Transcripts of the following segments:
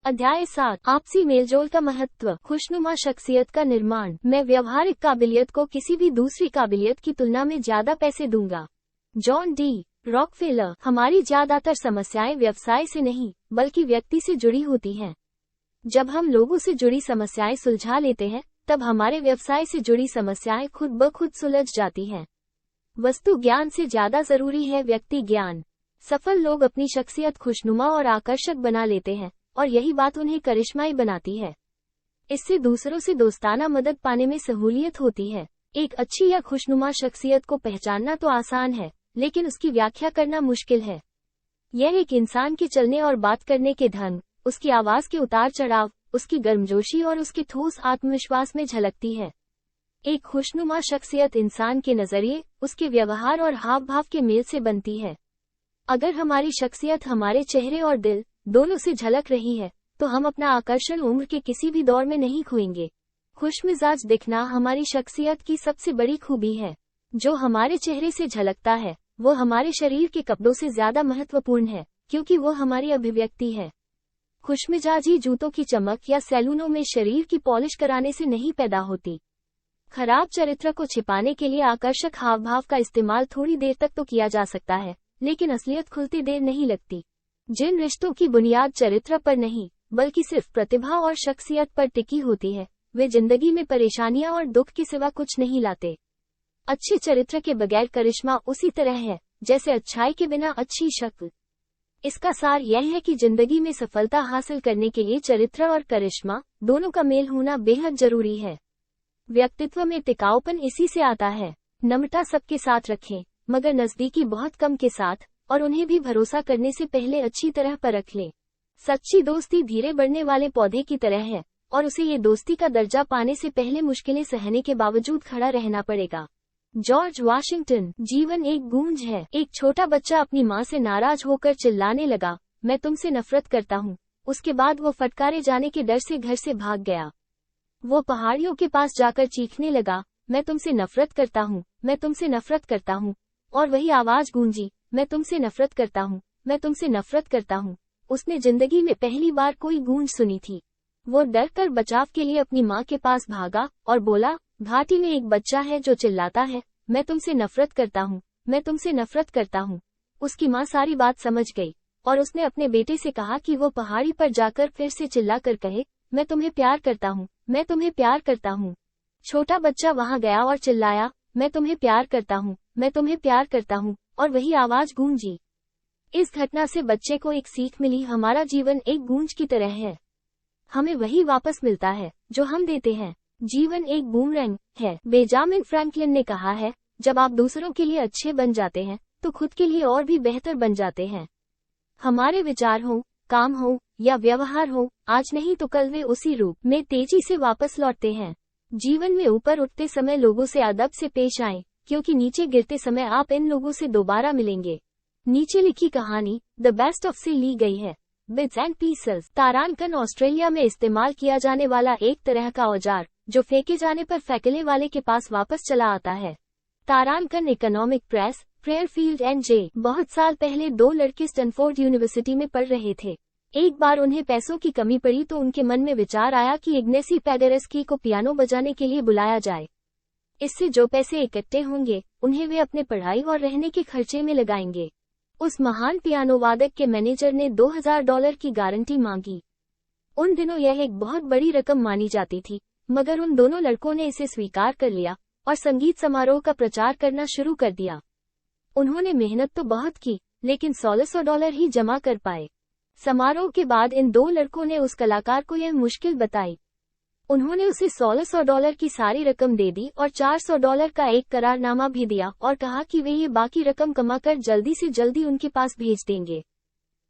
अध्याय 7, आपसी मेलजोल का महत्व, खुशनुमा शख्सियत का निर्माण। मैं व्यवहारिक काबिलियत को किसी भी दूसरी काबिलियत की तुलना में ज्यादा पैसे दूंगा। John D Rockefeller. हमारी ज्यादातर समस्याएं व्यवसाय से नहीं बल्कि व्यक्ति से जुड़ी होती हैं। जब हम लोगों से जुड़ी समस्याएं सुलझा लेते हैं तब हमारे व्यवसाय से जुड़ी समस्याएं खुद ब खुद सुलझ जाती हैं। वस्तु ज्ञान से ज्यादा जरूरी है व्यक्ति ज्ञान। सफल लोग अपनी शख्सियत खुशनुमा और आकर्षक बना लेते हैं और यही बात उन्हें करिश्माई बनाती है। इससे दूसरों से दोस्ताना मदद पाने में सहूलियत होती है। एक अच्छी या खुशनुमा शख्सियत को पहचानना तो आसान है, लेकिन उसकी व्याख्या करना मुश्किल है। यह एक इंसान के चलने और बात करने के ढंग, उसकी आवाज के उतार चढ़ाव, उसकी गर्मजोशी और उसके ठोस आत्मविश्वास में झलकती है। एक खुशनुमा शख्सियत इंसान के नजरिए, उसके व्यवहार और हाव भाव के मेल से बनती है। अगर हमारी शख्सियत हमारे चेहरे और दिल दोनों से झलक रही है तो हम अपना आकर्षण उम्र के किसी भी दौर में नहीं खोएंगे। खुशमिजाज दिखना हमारी शख्सियत की सबसे बड़ी खूबी है। जो हमारे चेहरे से झलकता है वो हमारे शरीर के कपड़ों से ज्यादा महत्वपूर्ण है, क्योंकि वो हमारी अभिव्यक्ति है। खुशमिजाजी जूतों की चमक या सैलूनों में शरीर की पॉलिश कराने से नहीं पैदा होती। खराब चरित्र को छिपाने के लिए आकर्षक हाव भाव का इस्तेमाल थोड़ी देर तक तो किया जा सकता है, लेकिन असलियत खुलती देर नहीं लगती। जिन रिश्तों की बुनियाद चरित्र पर नहीं बल्कि सिर्फ प्रतिभा और शख्सियत पर टिकी होती है, वे जिंदगी में परेशानियां और दुख के सिवा कुछ नहीं लाते। अच्छे चरित्र के बगैर करिश्मा उसी तरह है जैसे अच्छाई के बिना अच्छी शक्ल। इसका सार यह है कि जिंदगी में सफलता हासिल करने के लिए चरित्र और करिश्मा दोनों का मेल होना बेहद जरूरी है। व्यक्तित्व में टिकाऊपन इसी से आता है। नम्रता सबके साथ रखें, मगर नजदीकी बहुत कम के साथ, और उन्हें भी भरोसा करने से पहले अच्छी तरह परख लें। सच्ची दोस्ती धीरे बढ़ने वाले पौधे की तरह है और उसे ये दोस्ती का दर्जा पाने से पहले मुश्किलें सहने के बावजूद खड़ा रहना पड़ेगा। George Washington. जीवन एक गूंज है। एक छोटा बच्चा अपनी माँ से नाराज होकर चिल्लाने लगा, मैं तुमसे नफरत करता हूँ। उसके बाद वो फटकारे जाने के डर से घर से भाग गया। वो पहाड़ियों के पास जाकर चीखने लगा, मैं तुमसे नफरत करता हूँ, मैं तुमसे नफरत करता हूँ। और वही आवाज गूंजी, मैं तुमसे नफरत करता हूँ, मैं तुमसे नफरत करता हूँ। उसने जिंदगी में पहली बार कोई गूंज सुनी थी। वो डर कर बचाव के लिए अपनी माँ के पास भागा और बोला, घाटी में एक बच्चा है जो चिल्लाता है, मैं तुमसे नफरत करता हूँ, मैं तुमसे नफरत करता हूँ। उसकी माँ सारी बात समझ गई और उसने अपने बेटे से कहा कि वो पहाड़ी पर जाकर फिर से चिल्लाकर कहे, मैं तुम्हें प्यार करता हूँ, मैं तुम्हें प्यार करता हूँ। छोटा बच्चा वहाँ गया और चिल्लाया, मैं तुम्हें प्यार करता हूँ, मैं तुम्हें प्यार करता हूँ, और वही आवाज गूंजी। इस घटना से बच्चे को एक सीख मिली, हमारा जीवन एक गूंज की तरह है। हमें वही वापस मिलता है जो हम देते हैं। जीवन एक बूमरैंग है। बेंजामिन फ्रैंकलिन ने कहा है, जब आप दूसरों के लिए अच्छे बन जाते हैं तो खुद के लिए और भी बेहतर बन जाते हैं। हमारे विचार हो, काम हो या व्यवहार हो, आज नहीं तो कल वे उसी रूप में तेजी से वापस लौटते हैं। जीवन में ऊपर उठते समय लोगों से अदब से पेश आएं, क्योंकि नीचे गिरते समय आप इन लोगों से दोबारा मिलेंगे। नीचे लिखी कहानी द बेस्ट ऑफ से ली गई है। Bits and pieces. तारांकन ऑस्ट्रेलिया में इस्तेमाल किया जाने वाला एक तरह का औजार जो फेंके जाने पर फेंकने वाले के पास वापस चला आता है। तारांकन इकोनॉमिक प्रेस, फेयरफील्ड एंड जे। बहुत साल पहले दो लड़के स्टैनफोर्ड यूनिवर्सिटी में पढ़ रहे थे। एक बार उन्हें पैसों की कमी पड़ी तो उनके मन में विचार आया कि इग्नेसी पैडेरेस्की को पियानो बजाने के लिए बुलाया जाए। इससे जो पैसे इकट्ठे होंगे उन्हें वे अपने पढ़ाई और रहने के खर्चे में लगाएंगे। उस महान पियानो वादक के मैनेजर ने $2000 की गारंटी मांगी। उन दिनों यह एक बहुत बड़ी रकम मानी जाती थी, मगर उन दोनों लड़कों ने इसे स्वीकार कर लिया और संगीत समारोह का प्रचार करना शुरू कर दिया। उन्होंने मेहनत तो बहुत की, लेकिन $1600 ही जमा कर पाए। समारोह के बाद इन दो लड़कों ने उस कलाकार को यह मुश्किल बताई। उन्होंने उसे $1600 की सारी रकम दे दी और $400 का एक करारनामा भी दिया और कहा कि वे ये बाकी रकम कमाकर जल्दी से जल्दी उनके पास भेज देंगे।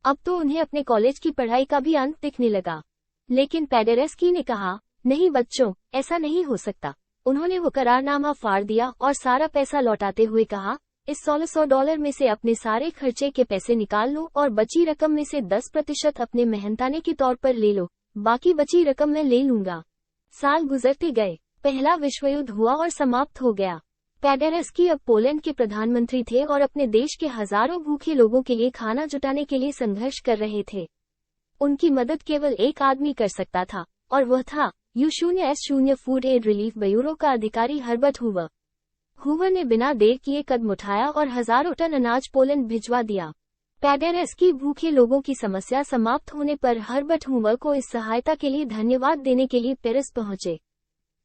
अब तो उन्हें अपने कॉलेज की पढ़ाई का भी अंत दिखने लगा। लेकिन पैडेरेस्की ने कहा, नहीं बच्चों, ऐसा नहीं हो सकता। उन्होंने वो करारनामा फाड़ दिया और सारा पैसा लौटाते हुए कहा, इस $1600 में से अपने सारे खर्चे के पैसे निकाल लो और बची रकम में से 10% अपने मेहनताने के तौर पर ले लो, बाकी बची रकम मैं ले लूंगा। साल गुजरते गए, पहला विश्व युद्ध हुआ और समाप्त हो गया। पैडेरेस्की अब पोलैंड के प्रधानमंत्री थे और अपने देश के हजारों भूखे लोगों के लिए खाना जुटाने के लिए संघर्ष कर रहे थे। उनकी मदद केवल एक आदमी कर सकता था, और वह था U0S0 food add relief bureau का अधिकारी हर्बर्ट हूवर। हूवर ने बिना देर किए कदम उठाया और हजारों टन अनाज पोलैंड भिजवा दिया। पेडेरेस की भूखे लोगों की समस्या समाप्त होने पर हर्बर्ट हूवर को इस सहायता के लिए धन्यवाद देने के लिए पेरिस पहुंचे।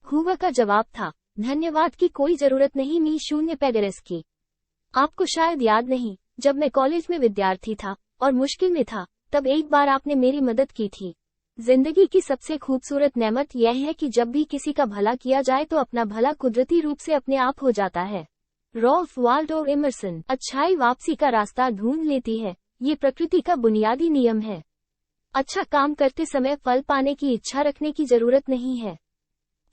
हूवर का जवाब था, धन्यवाद की कोई जरूरत नहीं मी शून्य पेडेरेस की। आपको शायद याद नहीं, जब मैं कॉलेज में विद्यार्थी था और मुश्किल में था, तब एक बार आपने मेरी मदद की थी। जिंदगी की सबसे खूबसूरत नेमत यह है कि जब भी किसी का भला किया जाए तो अपना भला कुदरती रूप से अपने आप हो जाता है। Ralph Waldo Emerson. अच्छाई वापसी का रास्ता ढूंढ लेती है, ये प्रकृति का बुनियादी नियम है। अच्छा काम करते समय फल पाने की इच्छा रखने की जरूरत नहीं है।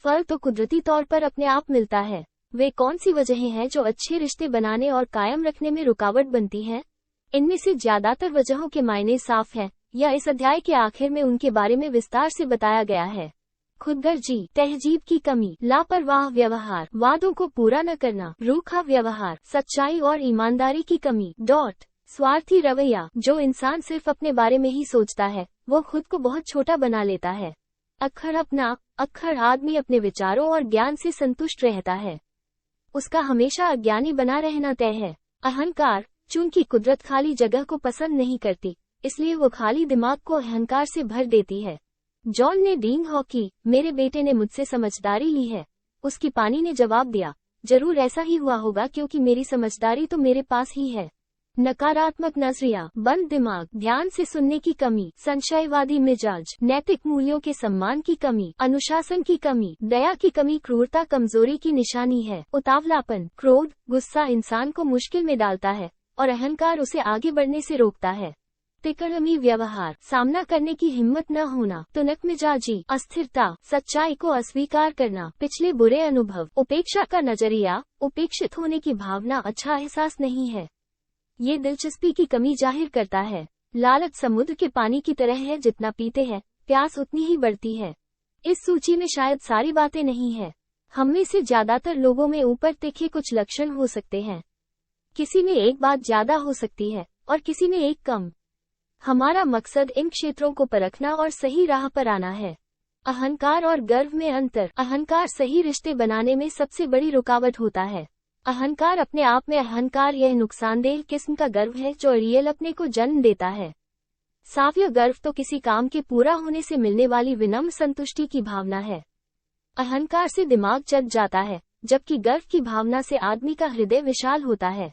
फल तो कुदरती तौर पर अपने आप मिलता है। वे कौन सी वजहें हैं जो अच्छे रिश्ते बनाने और कायम रखने में रुकावट बनती हैं? इनमें से ज्यादातर वजहों के मायने साफ हैं, या इस अध्याय के आखिर में उनके बारे में विस्तार से बताया गया है। खुदगर्जी, तहजीब की कमी, लापरवाह व्यवहार, वादों को पूरा न करना, रूखा व्यवहार, सच्चाई और ईमानदारी की कमी। स्वार्थी रवैया, जो इंसान सिर्फ अपने बारे में ही सोचता है, वो खुद को बहुत छोटा बना लेता है। अक्खर आदमी अपने विचारों और ज्ञान से संतुष्ट रहता है। उसका हमेशा अज्ञानी बना रहना तय है। अहंकार, चूंकि कुदरत खाली जगह को पसंद नहीं करती, इसलिए वो खाली दिमाग को अहंकार से भर देती है। जॉन ने डींग हॉकी, मेरे बेटे ने मुझसे समझदारी ली है। उसकी पानी ने जवाब दिया, जरूर ऐसा ही हुआ होगा क्योंकि मेरी समझदारी तो मेरे पास ही है। नकारात्मक नजरिया, बंद दिमाग, ध्यान से सुनने की कमी, संशयवादी मिजाज, नैतिक मूल्यों के सम्मान की कमी, अनुशासन की कमी, दया की कमी क्रूरता कमजोरी की निशानी है। उतावलापन, क्रोध, गुस्सा इंसान को मुश्किल में डालता है और अहंकार उसे आगे बढ़ने से रोकता है। तिकड़मी व्यवहार, सामना करने की हिम्मत न होना, तुनक मिजाजी, अस्थिरता, सच्चाई को अस्वीकार करना, पिछले बुरे अनुभव, उपेक्षा का नजरिया, उपेक्षित होने की भावना अच्छा एहसास नहीं है। ये दिलचस्पी की कमी जाहिर करता है। लालच समुद्र के पानी की तरह है, जितना पीते हैं प्यास उतनी ही बढ़ती है। इस सूची में शायद सारी बातें नहीं है। हम में से ज्यादातर लोगों में ऊपर तिखे कुछ लक्षण हो सकते हैं। किसी में एक बात ज्यादा हो सकती है और किसी में एक कम। हमारा मकसद इन क्षेत्रों को परखना और सही राह पर आना है। अहंकार और गर्व में अंतर। अहंकार सही रिश्ते बनाने में सबसे बड़ी रुकावट होता है। अहंकार अपने आप में अहंकार यह नुकसानदेह किस्म का गर्व है जो रियल अपने को जन्म देता है। साव्य गर्व तो किसी काम के पूरा होने से मिलने वाली विनम्र संतुष्टि की भावना है। अहंकार से दिमाग जग जाता है, जबकि गर्व की भावना से आदमी का हृदय विशाल होता है।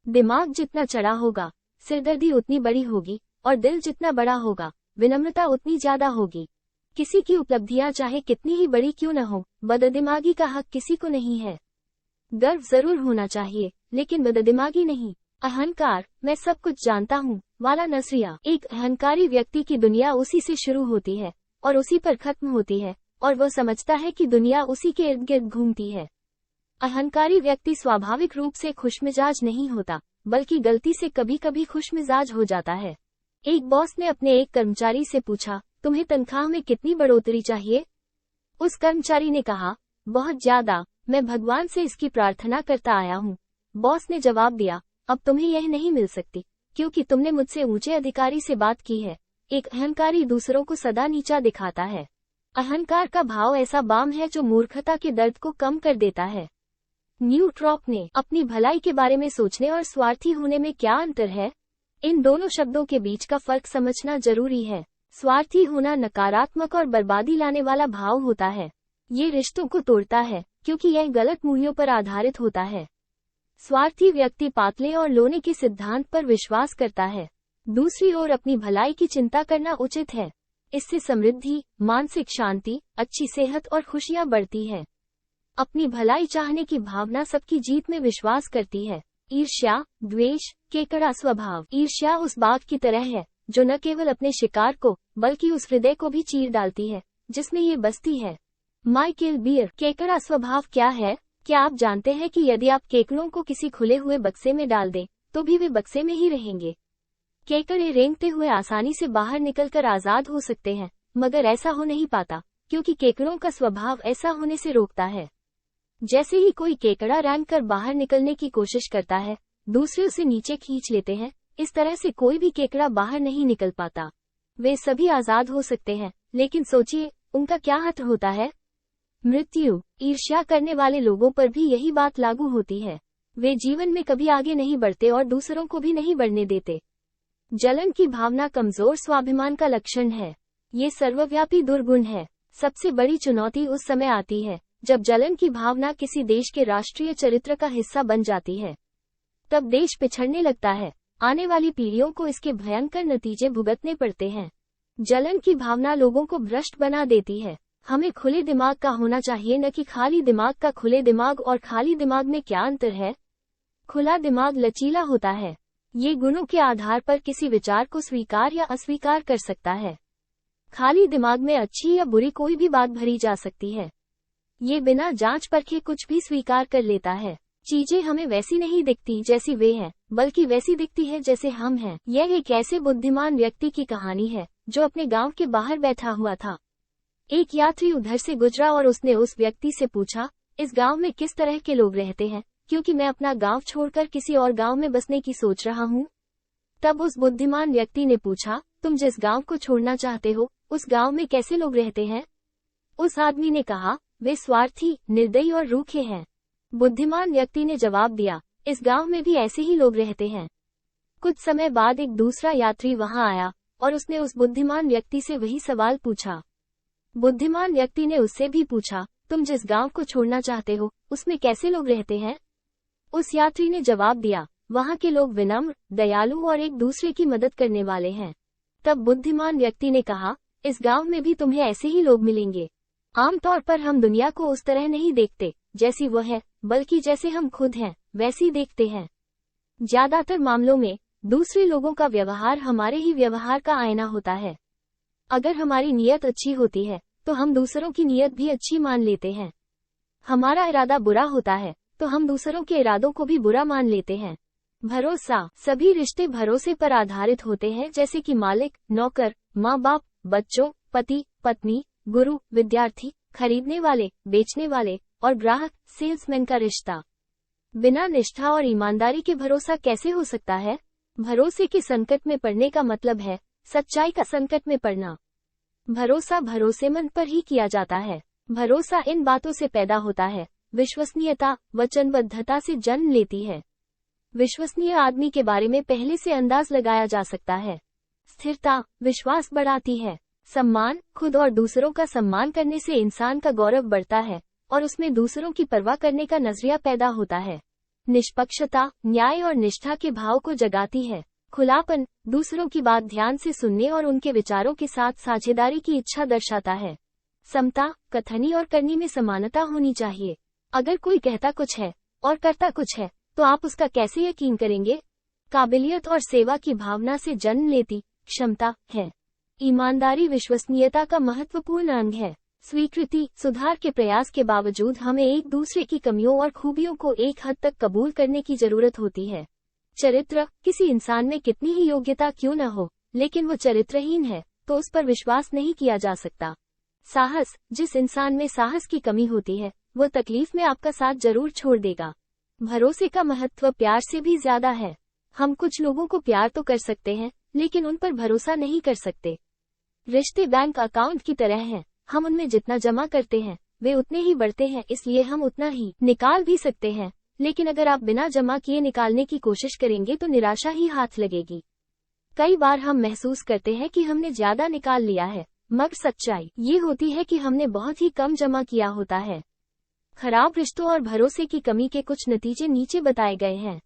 दिमाग जितना चढ़ा होगा, सिरदर्दी उतनी बड़ी होगी, और दिल जितना बड़ा होगा, विनम्रता उतनी ज्यादा होगी। किसी की उपलब्धियां चाहे कितनी ही बड़ी क्यों न हो, बददिमागी का हक किसी को नहीं है। गर्व जरूर होना चाहिए, लेकिन बददिमागी नहीं। अहंकार, मैं सब कुछ जानता हूँ वाला नजरिया। एक अहंकारी व्यक्ति की दुनिया उसी से शुरू होती है और उसी पर खत्म होती है, और वह समझता है कि दुनिया उसी के इर्द गिर्द घूमती है। अहंकारी व्यक्ति स्वाभाविक रूप से खुशमिजाज नहीं होता, बल्कि गलती से कभी कभी खुशमिजाज हो जाता है। एक बॉस ने अपने एक कर्मचारी से पूछा, तुम्हें तनख्वाह में कितनी बढ़ोतरी चाहिए? उस कर्मचारी ने कहा, बहुत ज्यादा, मैं भगवान से इसकी प्रार्थना करता आया हूँ। बॉस ने जवाब दिया, अब तुम्हें यह नहीं मिल सकती, क्योंकि तुमने मुझसे ऊंचे अधिकारी से बात की है। एक अहंकारी दूसरों को सदा नीचा दिखाता है। अहंकार का भाव ऐसा बाम है जो मूर्खता के दर्द को कम कर देता है। न्यूट्रॉप ने अपनी भलाई के बारे में सोचने और स्वार्थी होने में क्या अंतर है? इन दोनों शब्दों के बीच का फर्क समझना जरूरी है। स्वार्थी होना नकारात्मक और बर्बादी लाने वाला भाव होता है। ये रिश्तों को तोड़ता है, क्योंकि यह गलत मूल्यों पर आधारित होता है। स्वार्थी व्यक्ति पातले और लोने के सिद्धांत पर विश्वास करता है। दूसरी ओर अपनी भलाई की चिंता करना उचित है। इससे समृद्धि, मानसिक शांति, अच्छी सेहत और खुशियां बढ़ती है। अपनी भलाई चाहने की भावना सबकी जीत में विश्वास करती है। ईर्ष्या, द्वेष, केकड़ा स्वभाव। ईर्ष्या उस बाघ की तरह है जो न केवल अपने शिकार को बल्कि उस हृदय को भी चीर डालती है जिसमें ये बसती है। Michael Beer. केकड़ा स्वभाव क्या है? क्या आप जानते हैं कि यदि आप केकड़ों को किसी खुले हुए बक्से में डाल दें तो भी वे बक्से में ही रहेंगे। केकड़े रेंगते हुए आसानी से बाहर निकलकर आजाद हो सकते हैं, मगर ऐसा हो नहीं पाता क्योंकि केकड़ों का स्वभाव ऐसा होने से रोकता है। जैसे ही कोई केकड़ा रेंग कर बाहर निकलने की कोशिश करता है, दूसरे उसे नीचे खींच लेते हैं। इस तरह से कोई भी केकड़ा बाहर नहीं निकल पाता। वे सभी आजाद हो सकते हैं, लेकिन सोचिए उनका क्या हट होता है। मृत्यु। ईर्ष्या करने वाले लोगों पर भी यही बात लागू होती है। वे जीवन में कभी आगे नहीं बढ़ते और दूसरों को भी नहीं बढ़ने देते। जलन की भावना कमजोर स्वाभिमान का लक्षण है। ये सर्वव्यापी दुर्गुण है। सबसे बड़ी चुनौती उस समय आती है जब जलन की भावना किसी देश के राष्ट्रीय चरित्र का हिस्सा बन जाती है। तब देश पिछड़ने लगता है। आने वाली पीढ़ियों को इसके भयंकर नतीजे भुगतने पड़ते हैं। जलन की भावना लोगों को भ्रष्ट बना देती है। हमें खुले दिमाग का होना चाहिए, न कि खाली दिमाग का। खुले दिमाग और खाली दिमाग में क्या अंतर है? खुला दिमाग लचीला होता है। ये गुणों के आधार पर किसी विचार को स्वीकार या अस्वीकार कर सकता है। खाली दिमाग में अच्छी या बुरी कोई भी बात भरी जा सकती है। ये बिना जांच परखे कुछ भी स्वीकार कर लेता है। चीजें हमें वैसी नहीं दिखती जैसी वे हैं, बल्कि वैसी दिखती है जैसे हम हैं। यह एक ऐसे बुद्धिमान व्यक्ति की कहानी है जो अपने गांव के बाहर बैठा हुआ था। एक यात्री उधर से गुजरा और उसने उस व्यक्ति से पूछा, इस गांव में किस तरह के लोग रहते हैं, क्योंकि मैं अपना गांव छोड़कर किसी और गांव में बसने की सोच रहा हूँ। तब उस बुद्धिमान व्यक्ति ने पूछा, तुम जिस गांव को छोड़ना चाहते हो, उस गांव में कैसे लोग रहते हैं? उस आदमी ने कहा, वे स्वार्थी, निर्दयी और रूखे हैं। बुद्धिमान व्यक्ति ने जवाब दिया, इस गांव में भी ऐसे ही लोग रहते हैं। कुछ समय बाद एक दूसरा यात्री वहां आया और उसने उस बुद्धिमान व्यक्ति से वही सवाल पूछा। बुद्धिमान व्यक्ति ने उससे भी पूछा, तुम जिस गांव को छोड़ना चाहते हो, उसमें कैसे लोग रहते हैं? उस यात्री ने जवाब दिया, वहां के लोग विनम्र, दयालु और एक दूसरे की मदद करने वाले हैं। तब बुद्धिमान व्यक्ति ने कहा, इस गांव में भी तुम्हें ऐसे ही लोग मिलेंगे। आमतौर पर हम दुनिया को उस तरह नहीं देखते जैसी वह है, बल्कि जैसे हम खुद हैं वैसी देखते हैं। ज्यादातर मामलों में दूसरे लोगों का व्यवहार हमारे ही व्यवहार का आईना होता है। अगर हमारी नीयत अच्छी होती है तो हम दूसरों की नीयत भी अच्छी मान लेते हैं। हमारा इरादा बुरा होता है तो हम दूसरों के इरादों को भी बुरा मान लेते हैं। भरोसा। सभी रिश्ते भरोसे पर आधारित होते हैं, जैसे कि मालिक, नौकर, माँ बाप, बच्चों, पति, पत्नी, गुरु, विद्यार्थी, खरीदने वाले, बेचने वाले और ग्राहक, सेल्समैन का रिश्ता। बिना निष्ठा और ईमानदारी के भरोसा कैसे हो सकता है? भरोसे के संकट में पड़ने का मतलब है सच्चाई का संकट में पड़ना। भरोसा भरोसेमंद पर ही किया जाता है। भरोसा इन बातों से पैदा होता है, विश्वसनीयता, वचनबद्धता से जन्म लेती है। विश्वसनीय आदमी के बारे में पहले से अंदाज लगाया जा सकता है। स्थिरता, विश्वास बढ़ाती है। सम्मान, खुद और दूसरों का सम्मान करने से इंसान का गौरव बढ़ता है और उसमें दूसरों की परवाह करने का नजरिया पैदा होता है। निष्पक्षता, न्याय और निष्ठा के भाव को जगाती है। खुलापन, दूसरों की बात ध्यान से सुनने और उनके विचारों के साथ साझेदारी की इच्छा दर्शाता है। समता, कथनी और करनी में समानता होनी चाहिए। अगर कोई कहता कुछ है और करता कुछ है तो आप उसका कैसे यकीन करेंगे? काबिलियत और सेवा की भावना से जन्म लेती क्षमता है। ईमानदारी विश्वसनीयता का महत्वपूर्ण अंग है। स्वीकृति, सुधार के प्रयास के बावजूद हमें एक दूसरे की कमियों और खूबियों को एक हद तक कबूल करने की जरूरत होती है। चरित्र, किसी इंसान में कितनी ही योग्यता क्यों न हो, लेकिन वो चरित्रहीन है तो उस पर विश्वास नहीं किया जा सकता। साहस, जिस इंसान में साहस की कमी होती है वो तकलीफ में आपका साथ जरूर छोड़ देगा। भरोसे का महत्व प्यार से भी ज्यादा है। हम कुछ लोगों को प्यार तो कर सकते हैं, लेकिन उन पर भरोसा नहीं कर सकते। रिश्ते बैंक अकाउंट की तरह हैं, हम उनमें जितना जमा करते हैं वे उतने ही बढ़ते हैं, इसलिए हम उतना ही निकाल भी सकते हैं। लेकिन अगर आप बिना जमा किए निकालने की कोशिश करेंगे तो निराशा ही हाथ लगेगी। कई बार हम महसूस करते हैं कि हमने ज्यादा निकाल लिया है, मगर सच्चाई ये होती है कि हमने बहुत ही कम जमा किया होता है। खराब रिश्तों और भरोसे की कमी के कुछ नतीजे नीचे बताए गए हैं।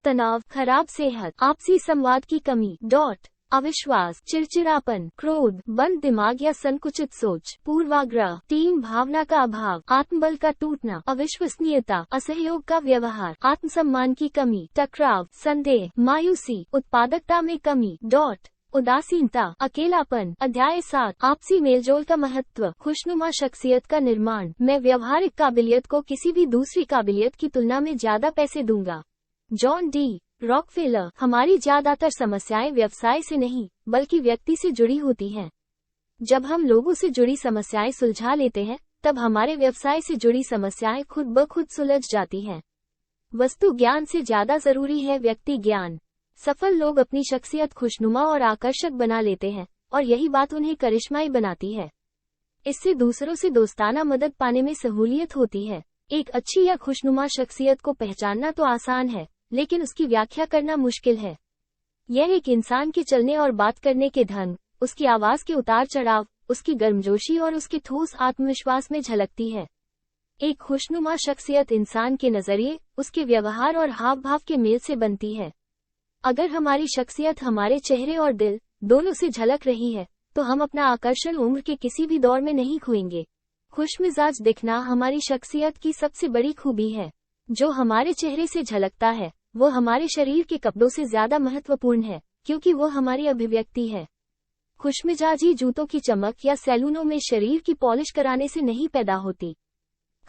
तनाव, खराब सेहत, आपसी संवाद की कमी, अविश्वास, चिड़चिड़ापन, क्रोध, बंद दिमाग या संकुचित सोच, पूर्वाग्रह, टीम भावना का अभाव, आत्मबल का टूटना, अविश्वसनीयता, असहयोग का व्यवहार, आत्मसम्मान की कमी, टकराव, संदेह, मायूसी, उत्पादकता में कमी, उदासीनता, अकेलापन। अध्याय 7, आपसी मेलजोल का महत्व, खुशनुमा शख्सियत का निर्माण। मैं व्यवहारिक काबिलियत को किसी भी दूसरी काबिलियत की तुलना में ज्यादा पैसे दूंगा। John D Rockefeller. हमारी ज्यादातर समस्याएं व्यवसाय से नहीं बल्कि व्यक्ति से जुड़ी होती हैं। जब हम लोगों से जुड़ी समस्याएं सुलझा लेते हैं तब हमारे व्यवसाय से जुड़ी समस्याएं खुद ब खुद सुलझ जाती हैं। वस्तु ज्ञान से ज्यादा जरूरी है व्यक्ति ज्ञान। सफल लोग अपनी शख्सियत खुशनुमा और आकर्षक बना लेते हैं और यही बात उन्हें करिश्माई बनाती है। इससे दूसरों से दोस्ताना मदद पाने में सहूलियत होती है। एक अच्छी या खुशनुमा शख्सियत को पहचानना तो आसान है, लेकिन उसकी व्याख्या करना मुश्किल है। यह एक इंसान के चलने और बात करने के ढंग, उसकी आवाज के उतार चढ़ाव, उसकी गर्मजोशी और उसके ठोस आत्मविश्वास में झलकती है। एक खुशनुमा शख्सियत इंसान के नजरिए, उसके व्यवहार और हाव भाव के मेल से बनती है। अगर हमारी शख्सियत हमारे चेहरे और दिल दोनों से झलक रही है, तो हम अपना आकर्षण उम्र के किसी भी दौर में नहीं खोएंगे। खुशमिजाज दिखना हमारी शख्सियत की सबसे बड़ी खूबी है। जो हमारे चेहरे से झलकता है, वो हमारे शरीर के कपड़ों से ज्यादा महत्वपूर्ण है, क्योंकि वो हमारी अभिव्यक्ति है। खुशमिजाजी जूतों की चमक या सैलूनों में शरीर की पॉलिश कराने से नहीं पैदा होती।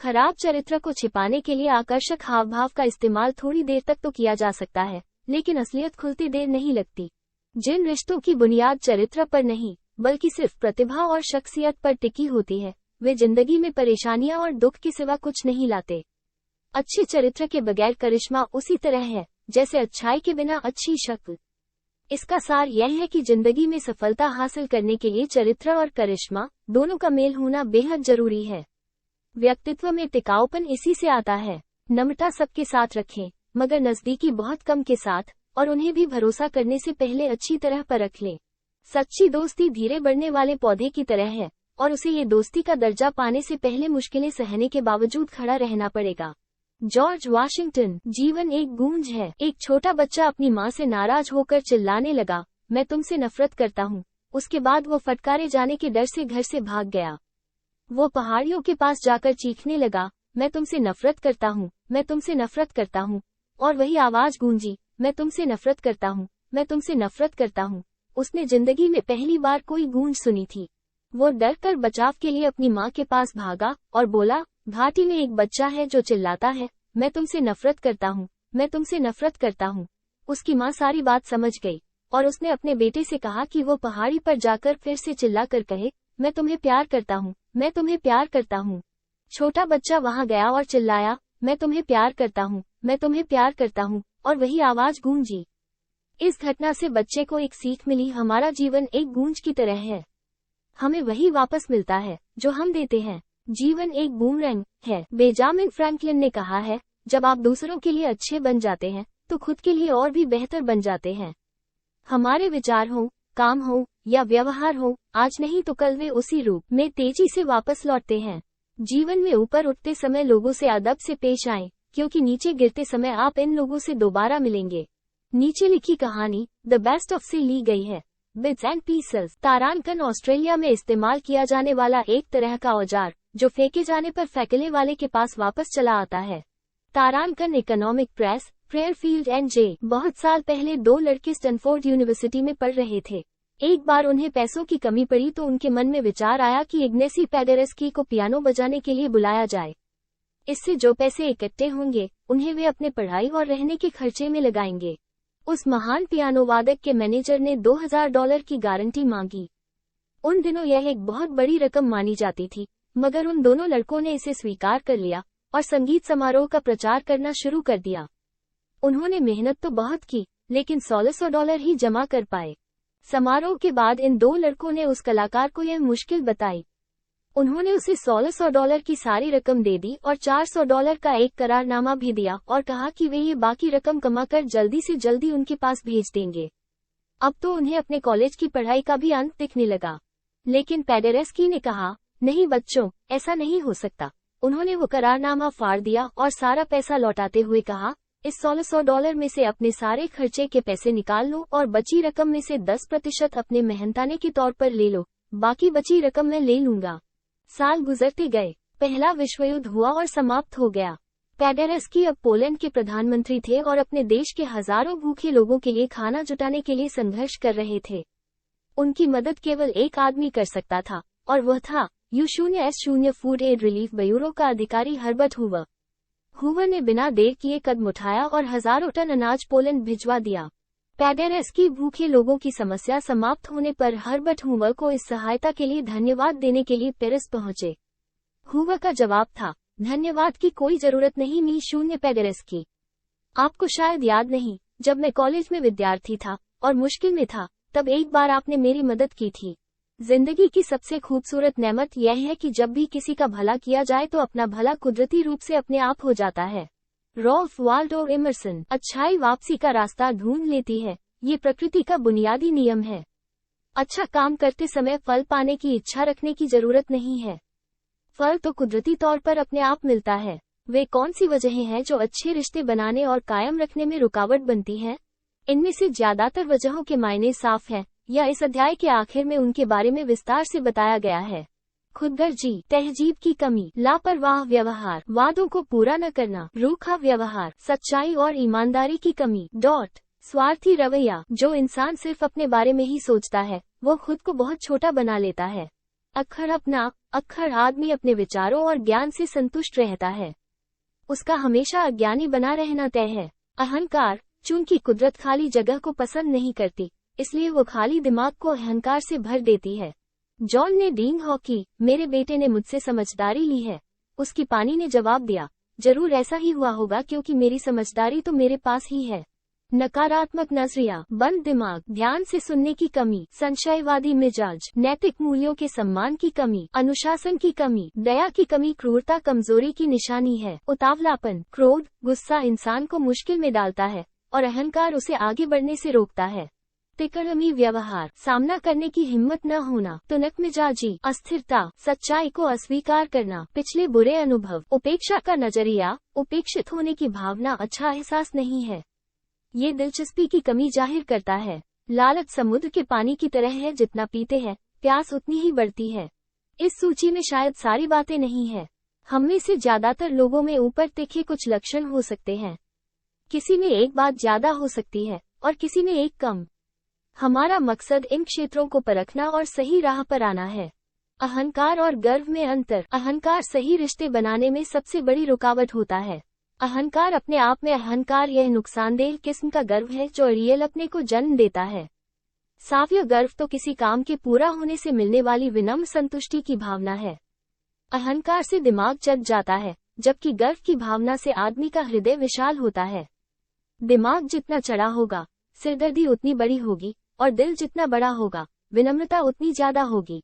खराब चरित्र को छिपाने के लिए आकर्षक हाव भाव का इस्तेमाल थोड़ी देर तक तो किया जा सकता है, लेकिन असलियत खुलती देर नहीं लगती। जिन रिश्तों की बुनियाद चरित्र पर नहीं, बल्कि सिर्फ प्रतिभा और शख्सियत पर टिकी होती है, वे जिंदगी में परेशानियां और दुख के सिवा कुछ नहीं लाते। अच्छे चरित्र के बगैर करिश्मा उसी तरह है जैसे अच्छाई के बिना अच्छी शक्ल। इसका सार यह है कि जिंदगी में सफलता हासिल करने के लिए चरित्र और करिश्मा दोनों का मेल होना बेहद जरूरी है। व्यक्तित्व में टिकाऊपन इसी से आता है। नम्रता सबके साथ रखें, मगर नजदीकी बहुत कम के साथ, और उन्हें भी भरोसा करने से पहले अच्छी तरह परख लें। सच्ची दोस्ती धीरे बढ़ने वाले पौधे की तरह है, और उसे ये दोस्ती का दर्जा पाने से पहले मुश्किलें सहने के बावजूद खड़ा रहना पड़ेगा। George Washington. जीवन एक गूंज है। एक छोटा बच्चा अपनी माँ से नाराज होकर चिल्लाने लगा, मैं तुमसे नफरत करता हूँ। उसके बाद वो फटकारे जाने के डर से घर से भाग गया। वो पहाड़ियों के पास जाकर चीखने लगा, मैं तुमसे नफरत करता हूँ, मैं तुमसे नफरत करता हूँ। और वही आवाज गूंजी, मैं तुमसे नफरत करता हूँ, मैं तुमसे नफरत करता हूँ। उसने जिंदगी में पहली बार कोई गूंज सुनी थी। वो डर कर बचाव के लिए अपनी माँ के पास भागा और बोला, घाटी में एक बच्चा है जो चिल्लाता है, मैं तुमसे नफरत करता हूँ, मैं तुमसे नफरत करता हूँ। उसकी माँ सारी बात समझ गई, और उसने अपने बेटे से कहा कि वो पहाड़ी पर जाकर फिर से चिल्लाकर कहे, मैं तुम्हें प्यार करता हूँ, मैं तुम्हें प्यार करता हूँ। छोटा बच्चा वहाँ गया और चिल्लाया, मैं तुम्हें प्यार करता हूँ, मैं तुम्हें प्यार करता हूँ, और वही आवाज गूंजी। इस घटना से बच्चे को एक सीख मिली, हमारा जीवन एक गूंज की तरह है। हमें वही वापस मिलता है जो हम देते हैं। जीवन एक बूमरैंग है। बेंजामिन फ्रैंकलिन ने कहा है, जब आप दूसरों के लिए अच्छे बन जाते हैं, तो खुद के लिए और भी बेहतर बन जाते हैं। हमारे विचार हो, काम हो या व्यवहार हो, आज नहीं तो कल वे उसी रूप में तेजी से वापस लौटते हैं। जीवन में ऊपर उठते समय लोगों से अदब से पेश आएं, क्योंकि नीचे गिरते समय आप इन लोगों से दोबारा मिलेंगे। नीचे लिखी कहानी द बेस्ट ऑफ से ली गई है। Bits and pieces. तारांकन ऑस्ट्रेलिया में इस्तेमाल किया जाने वाला एक तरह का औजार, जो फेंके जाने पर फेंकने वाले के पास वापस चला आता है। तारांकन इकोनॉमिक प्रेस, फेयरफील्ड एंड जे। बहुत साल पहले दो लड़के स्टैनफोर्ड यूनिवर्सिटी में पढ़ रहे थे। एक बार उन्हें पैसों की कमी पड़ी तो उनके मन में विचार आया कि इग्नेसी पैडेरेस्की को पियानो बजाने के लिए बुलाया जाए। इससे जो पैसे इकट्ठे होंगे, उन्हें वे अपने पढ़ाई और रहने के खर्चे में लगाएंगे। उस महान पियानो वादक के मैनेजर ने $2000 की गारंटी मांगी। उन दिनों यह एक बहुत बड़ी रकम मानी जाती थी, मगर उन दोनों लड़कों ने इसे स्वीकार कर लिया और संगीत समारोह का प्रचार करना शुरू कर दिया। उन्होंने मेहनत तो बहुत की, लेकिन $1600 ही जमा कर पाए। समारोह के बाद इन दो लड़कों ने उस कलाकार को यह मुश्किल बताई। उन्होंने उसे $1600 की सारी रकम दे दी और $400 का एक करारनामा भी दिया और कहा कि वे ये बाकी रकम कमाकर जल्दी से जल्दी उनके पास भेज देंगे। अब तो उन्हें अपने कॉलेज की पढ़ाई का भी अंत दिखने लगा। लेकिन पैडेरेस्की ने कहा, नहीं बच्चों, ऐसा नहीं हो सकता। उन्होंने वो करारनामा फाड़ दिया और सारा पैसा लौटाते हुए कहा, इस $1600 में से अपने सारे खर्चे के पैसे निकाल लो और बची रकम में से 10% अपने मेहनताने के तौर पर ले लो, बाकी बची रकम मैं ले लूंगा। साल गुजरते गए, पहला विश्व युद्ध हुआ और समाप्त हो गया। पैडेरेस्की अब पोलैंड के प्रधानमंत्री थे और अपने देश के हजारों भूखे लोगों के लिए खाना जुटाने के लिए संघर्ष कर रहे थे। उनकी मदद केवल एक आदमी कर सकता था, और वह था U0S0 food add relief bureau का अधिकारी हर्बर्ट हूवर। हूवर ने बिना देर किए कदम उठाया और हजारों टन अनाज पोलैंड भिजवा दिया। पैडेरेस्की भूखे लोगों की समस्या समाप्त होने पर हर्बर्ट हूवर को इस सहायता के लिए धन्यवाद देने के लिए पेरिस पहुंचे। हूवर का जवाब था, धन्यवाद की कोई जरूरत नहीं मी शून्य पैडेरेस्की। आपको शायद याद नहीं, जब मैं कॉलेज में विद्यार्थी था और मुश्किल में था, तब एक बार आपने मेरी मदद की थी। जिंदगी की सबसे खूबसूरत नेमत यह है कि जब भी किसी का भला किया जाए तो अपना भला कुदरती रूप से अपने आप हो जाता है। Ralph Waldo Emerson. अच्छाई वापसी का रास्ता ढूंढ लेती है, ये प्रकृति का बुनियादी नियम है। अच्छा काम करते समय फल पाने की इच्छा रखने की जरूरत नहीं है। फल तो कुदरती तौर पर अपने आप मिलता है। वे कौन सी वजहें हैं जो अच्छे रिश्ते बनाने और कायम रखने में रुकावट बनती हैं? इनमें से ज्यादातर वजहों के मायने साफ हैं, या इस अध्याय के आखिर में उनके बारे में विस्तार से बताया गया है। खुदगर्जी, तहजीब की कमी, लापरवाह व्यवहार, वादों को पूरा न करना, रूखा व्यवहार, सच्चाई और ईमानदारी की कमी। स्वार्थी रवैया, जो इंसान सिर्फ अपने बारे में ही सोचता है, वो खुद को बहुत छोटा बना लेता है। अक्खर आदमी अपने विचारों और ज्ञान से संतुष्ट रहता है। उसका हमेशा अज्ञानी बना रहना तय है। अहंकार, चूंकि कुदरत खाली जगह को पसंद नहीं करती, इसलिए वो खाली दिमाग को अहंकार से भर देती है। जॉन ने डींग हॉकी, मेरे बेटे ने मुझसे समझदारी ली है। उसकी पानी ने जवाब दिया, जरूर ऐसा ही हुआ होगा क्योंकि मेरी समझदारी तो मेरे पास ही है। नकारात्मक नजरिया, बंद दिमाग, ध्यान से सुनने की कमी, संशयवादी मिजाज, नैतिक मूल्यों के सम्मान की कमी, अनुशासन की कमी, दया की कमी, क्रूरता कमजोरी की निशानी है। उतावलापन, क्रोध, गुस्सा इंसान को मुश्किल में डालता है और अहंकार उसे आगे बढ़ने से रोकता है। तिकड़मी व्यवहार, सामना करने की हिम्मत न होना, तुनक मिजाजी, अस्थिरता, सच्चाई को अस्वीकार करना, पिछले बुरे अनुभव, उपेक्षा का नजरिया, उपेक्षित होने की भावना अच्छा एहसास नहीं है। ये दिलचस्पी की कमी जाहिर करता है। लालच समुद्र के पानी की तरह है, जितना पीते हैं प्यास उतनी ही बढ़ती है। इस सूची में शायद सारी बातें नहीं है। हम में से ज्यादातर लोगों में ऊपर तिखे कुछ लक्षण हो सकते हैं। किसी में एक बात ज्यादा हो सकती है और किसी में एक कम। हमारा मकसद इन क्षेत्रों को परखना और सही राह पर आना है। अहंकार और गर्व में अंतर। अहंकार सही रिश्ते बनाने में सबसे बड़ी रुकावट होता है। अहंकार अपने आप में अहंकार यह नुकसानदेह किस्म का गर्व है जो रियल अपने को जन्म देता है। साव्य गर्व तो किसी काम के पूरा होने से मिलने वाली विनम्र संतुष्टि की भावना है। अहंकार से दिमाग जग जाता है, जबकि गर्व की भावना से आदमी का हृदय विशाल होता है। दिमाग जितना चढ़ा होगा, सिरदर्दी उतनी बड़ी होगी, और दिल जितना बड़ा होगा, विनम्रता उतनी ज्यादा होगी।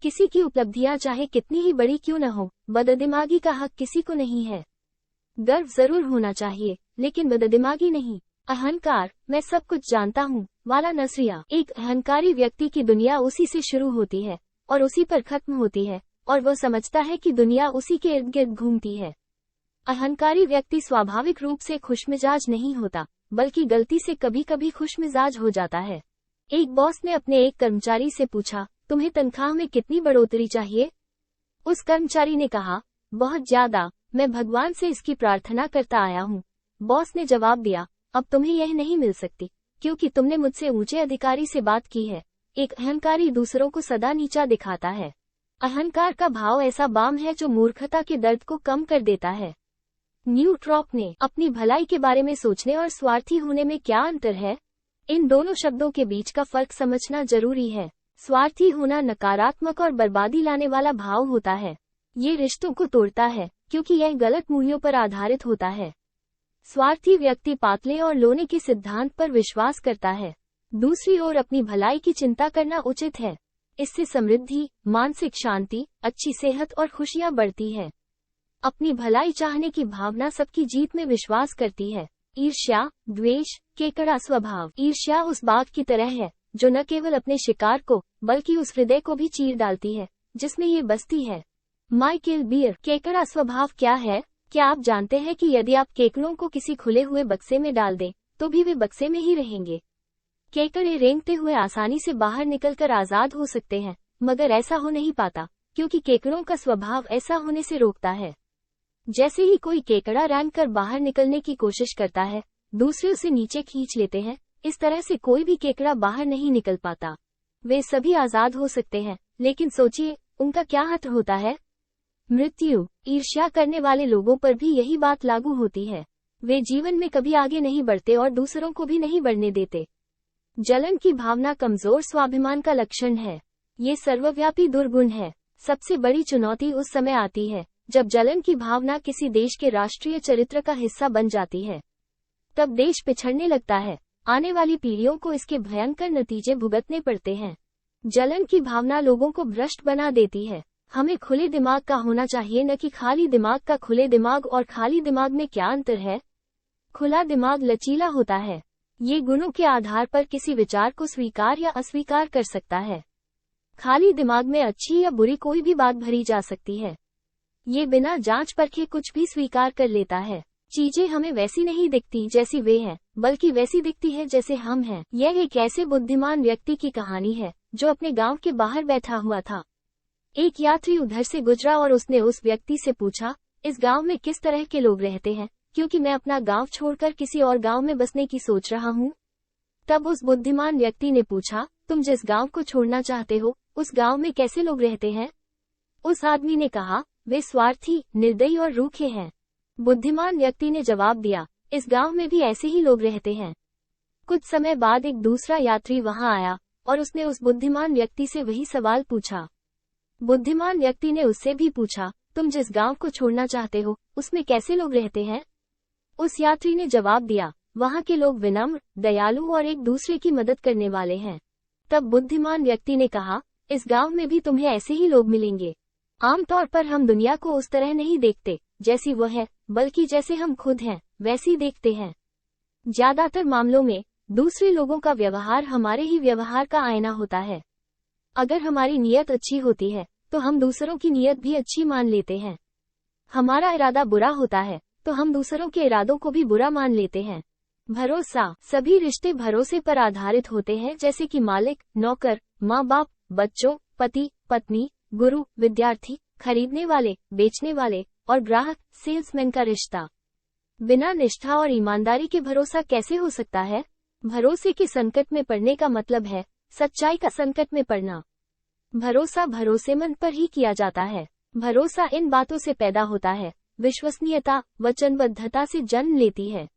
किसी की उपलब्धियां चाहे कितनी ही बड़ी क्यों न हो, बददिमागी का हक किसी को नहीं है। गर्व जरूर होना चाहिए, लेकिन बददिमागी नहीं। अहंकार, मैं सब कुछ जानता हूँ वाला नजरिया। एक अहंकारी व्यक्ति की दुनिया उसी से शुरू होती है और उसी पर खत्म होती है, और वो समझता है कि दुनिया उसी के इर्द गिर्द घूमती है। अहंकारी व्यक्ति स्वाभाविक रूप से खुशमिजाज नहीं होता, बल्कि गलती से कभी कभी खुशमिजाज हो जाता है। एक बॉस ने अपने एक कर्मचारी से पूछा, तुम्हें तनख्वाह में कितनी बढ़ोतरी चाहिए? उस कर्मचारी ने कहा, बहुत ज्यादा, मैं भगवान से इसकी प्रार्थना करता आया हूँ। बॉस ने जवाब दिया, अब तुम्हें यह नहीं मिल सकती, क्योंकि तुमने मुझसे ऊंचे अधिकारी से बात की है। एक अहंकारी दूसरों को सदा नीचा दिखाता है। अहंकार का भाव ऐसा बाम है जो मूर्खता के दर्द को कम कर देता है। न्यूट्रॉप ने अपनी भलाई के बारे में सोचने और स्वार्थी होने में क्या अंतर है? इन दोनों शब्दों के बीच का फर्क समझना जरूरी है। स्वार्थी होना नकारात्मक और बर्बादी लाने वाला भाव होता है। ये रिश्तों को तोड़ता है, क्योंकि यह गलत मूल्यों पर आधारित होता है। स्वार्थी व्यक्ति पातले और लोने के सिद्धांत पर विश्वास करता है। दूसरी ओर अपनी भलाई की चिंता करना उचित है। इससे समृद्धि, मानसिक शांति, अच्छी सेहत और खुशियां बढ़ती है। अपनी भलाई चाहने की भावना सबकी जीत में विश्वास करती है। ईर्ष्या, द्वेष, केकड़ा स्वभाव। ईर्ष्या उस बाघ की तरह है जो न केवल अपने शिकार को बल्कि उस हृदय को भी चीर डालती है जिसमें ये बसती है। Michael Beer. केकड़ा स्वभाव क्या है? क्या आप जानते हैं कि यदि आप केकड़ों को किसी खुले हुए बक्से में डाल दें तो भी वे बक्से में ही रहेंगे। केकड़े रेंगते हुए आसानी से बाहर निकलकर आजाद हो सकते हैं, मगर ऐसा हो नहीं पाता क्योंकि केकड़ों का स्वभाव ऐसा होने से रोकता है। जैसे ही कोई केकड़ा रेंग कर बाहर निकलने की कोशिश करता है, दूसरे उसे नीचे खींच लेते हैं। इस तरह से कोई भी केकड़ा बाहर नहीं निकल पाता। वे सभी आजाद हो सकते हैं, लेकिन सोचिए उनका क्या हत होता है? मृत्यु। ईर्ष्या करने वाले लोगों पर भी यही बात लागू होती है। वे जीवन में कभी आगे नहीं बढ़ते और दूसरों को भी नहीं बढ़ने देते। जलन की भावना कमजोर स्वाभिमान का लक्षण है। ये सर्वव्यापी दुर्गुण है। सबसे बड़ी चुनौती उस समय आती है जब जलन की भावना किसी देश के राष्ट्रीय चरित्र का हिस्सा बन जाती है। तब देश पिछड़ने लगता है, आने वाली पीढ़ियों को इसके भयंकर नतीजे भुगतने पड़ते हैं। जलन की भावना लोगों को भ्रष्ट बना देती है। हमें खुले दिमाग का होना चाहिए, न कि खाली दिमाग का। खुले दिमाग और खाली दिमाग में क्या अंतर है? खुला दिमाग लचीला होता है। ये गुणों के आधार पर किसी विचार को स्वीकार या अस्वीकार कर सकता है। खाली दिमाग में अच्छी या बुरी कोई भी बात भरी जा सकती है। ये बिना जांच परखे कुछ भी स्वीकार कर लेता है। चीजें हमें वैसी नहीं दिखती जैसी वे हैं, बल्कि वैसी दिखती है जैसे हम हैं। यह एक ऐसे बुद्धिमान व्यक्ति की कहानी है जो अपने गांव के बाहर बैठा हुआ था। एक यात्री उधर से गुजरा और उसने उस व्यक्ति से पूछा, इस गांव में किस तरह के लोग रहते हैं, क्योंकि मैं अपना गांव छोड़कर किसी और गांव में बसने की सोच रहा हूँ। तब उस बुद्धिमान व्यक्ति ने पूछा, तुम जिस गांव को छोड़ना चाहते हो, उस गांव में कैसे लोग रहते हैं? उस आदमी ने कहा, वे स्वार्थी, निर्दयी और रूखे हैं। बुद्धिमान व्यक्ति ने जवाब दिया, इस गांव में भी ऐसे ही लोग रहते हैं। कुछ समय बाद एक दूसरा यात्री वहां आया और उसने उस बुद्धिमान व्यक्ति से वही सवाल पूछा। बुद्धिमान व्यक्ति ने उससे भी पूछा, तुम जिस गांव को छोड़ना चाहते हो, उसमें कैसे लोग रहते हैं? उस यात्री ने जवाब दिया, वहां के लोग विनम्र, दयालु और एक दूसरे की मदद करने वाले हैं। तब बुद्धिमान व्यक्ति ने कहा, इस गांव में भी तुम्हें ऐसे ही लोग मिलेंगे। आमतौर पर हम दुनिया को उस तरह नहीं देखते जैसी वह है, बल्कि जैसे हम खुद हैं वैसी देखते हैं। ज्यादातर मामलों में दूसरे लोगों का व्यवहार हमारे ही व्यवहार का आईना होता है। अगर हमारी नीयत अच्छी होती है तो हम दूसरों की नीयत भी अच्छी मान लेते हैं। हमारा इरादा बुरा होता है तो हम दूसरों के इरादों को भी बुरा मान लेते हैं। भरोसा। सभी रिश्ते भरोसे पर आधारित होते हैं, जैसे कि मालिक, नौकर, माँ बाप, बच्चों, पति, पत्नी, गुरु, विद्यार्थी, खरीदने वाले, बेचने वाले और ग्राहक, सेल्समैन का रिश्ता। बिना निष्ठा और ईमानदारी के भरोसा कैसे हो सकता है? भरोसे के संकट में पड़ने का मतलब है सच्चाई का संकट में पड़ना। भरोसा भरोसेमंद पर ही किया जाता है। भरोसा इन बातों से पैदा होता है, विश्वसनीयता, वचनबद्धता से जन्म लेती है।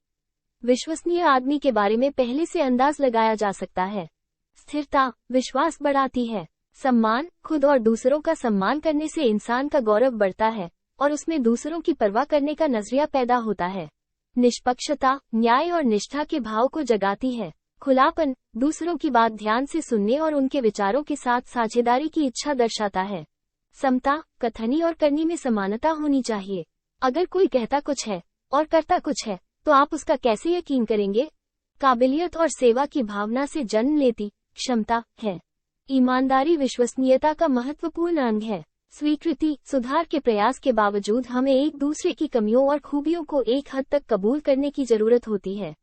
विश्वसनीय आदमी के बारे में पहले से अंदाज लगाया जा सकता है। स्थिरता, विश्वास बढ़ाती है। सम्मान, खुद और दूसरों का सम्मान करने से इंसान का गौरव बढ़ता है और उसमें दूसरों की परवाह करने का नजरिया पैदा होता है। निष्पक्षता, न्याय और निष्ठा के भाव को जगाती है। खुलापन, दूसरों की बात ध्यान से सुनने और उनके विचारों के साथ साझेदारी की इच्छा दर्शाता है। समता, कथनी और करनी में समानता होनी चाहिए। अगर कोई कहता कुछ है और करता कुछ है तो आप उसका कैसे यकीन करेंगे? काबिलियत और सेवा की भावना से जन्म लेती क्षमता है। ईमानदारी विश्वसनीयता का महत्वपूर्ण अंग है। स्वीकृति, सुधार के प्रयास के बावजूद हमें एक दूसरे की कमियों और खूबियों को एक हद तक कबूल करने की जरूरत होती है।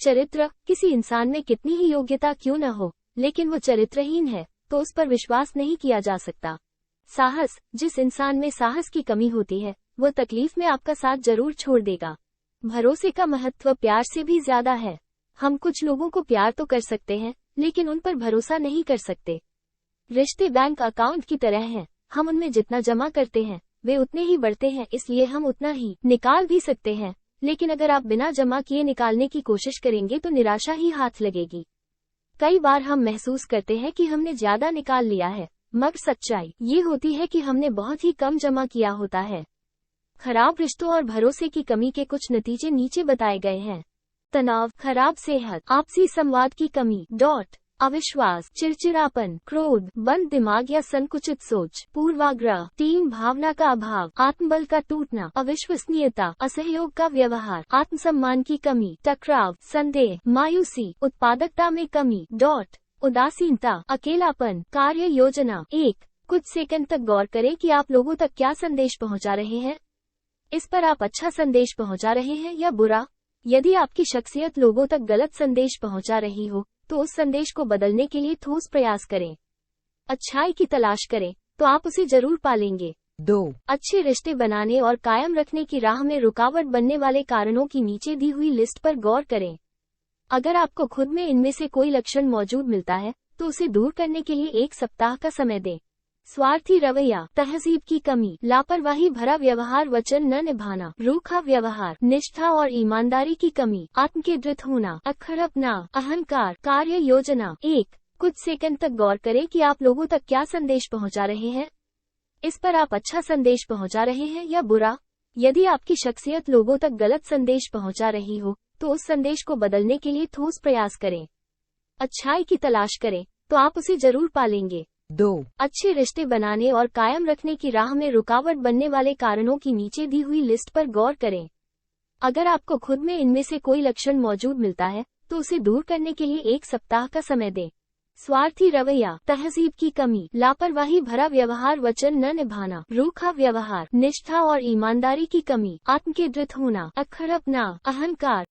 चरित्र, किसी इंसान में कितनी ही योग्यता क्यों न हो, लेकिन वो चरित्रहीन है तो उस पर विश्वास नहीं किया जा सकता। साहस, जिस इंसान में साहस की कमी होती है वो तकलीफ में आपका साथ जरूर छोड़ देगा। भरोसे का महत्व प्यार से भी ज्यादा है। हम कुछ लोगों को प्यार तो कर सकते हैं, लेकिन उन पर भरोसा नहीं कर सकते। रिश्ते बैंक अकाउंट की तरह हैं, हम उनमें जितना जमा करते हैं वे उतने ही बढ़ते हैं, इसलिए हम उतना ही निकाल भी सकते हैं। लेकिन अगर आप बिना जमा किए निकालने की कोशिश करेंगे तो निराशा ही हाथ लगेगी। कई बार हम महसूस करते हैं कि हमने ज्यादा निकाल लिया है, मगर सच्चाई ये होती है कि हमने बहुत ही कम जमा किया होता है। खराब रिश्तों और भरोसे की कमी के कुछ नतीजे नीचे बताए गए हैं। तनाव, खराब सेहत, आपसी संवाद की कमी, अविश्वास, चिड़चिड़ापन, क्रोध, बंद दिमाग या संकुचित सोच, पूर्वाग्रह, टीम भावना का अभाव, आत्मबल का टूटना, अविश्वसनीयता, असहयोग का व्यवहार, आत्मसम्मान की कमी, टकराव, संदेह, मायूसी, उत्पादकता में कमी, उदासीनता, अकेलापन, कार्य योजना। कुछ सेकंड तक गौर करें कि आप लोगों तक क्या संदेश पहुंचा रहे हैं। इस पर आप अच्छा संदेश पहुंचा रहे हैं या बुरा? यदि आपकी शख्सियत लोगों तक गलत संदेश पहुंचा रही हो तो उस संदेश को बदलने के लिए ठोस प्रयास करें। अच्छाई की तलाश करें तो आप उसे जरूर पालेंगे। 2. अच्छे रिश्ते बनाने और कायम रखने की राह में रुकावट बनने वाले कारणों की नीचे दी हुई लिस्ट पर गौर करें। अगर आपको खुद में इनमें से कोई लक्षण मौजूद मिलता है तो उसे दूर करने के लिए 1 सप्ताह का समय दें। स्वार्थी रवैया, तहजीब की कमी, लापरवाही भरा व्यवहार, वचन न निभाना, रूखा व्यवहार, निष्ठा और ईमानदारी की कमी, आत्मकेंद्रित होना, अखरपना, अहंकार, कार्य योजना। कुछ सेकंड तक गौर करें कि आप लोगों तक क्या संदेश पहुंचा रहे हैं। इस पर आप अच्छा संदेश पहुंचा रहे हैं या बुरा? यदि आपकी शख्सियत लोगों तक गलत संदेश पहुंचा रही हो तो तो उस संदेश को बदलने के लिए ठोस प्रयास करें। अच्छाई की तलाश करें तो आप उसे जरूर पालेंगे। 2. अच्छे रिश्ते बनाने और कायम रखने की राह में रुकावट बनने वाले कारणों की नीचे दी हुई लिस्ट पर गौर करें। अगर आपको खुद में इनमें से कोई लक्षण मौजूद मिलता है तो उसे दूर करने के लिए 1 सप्ताह का समय दें। स्वार्थी रवैया, तहजीब की कमी, लापरवाही भरा व्यवहार, वचन न निभाना, रूखा व्यवहार, निष्ठा और ईमानदारी की कमी, आत्मकेंद्रित होना, अखरपना, अहंकार,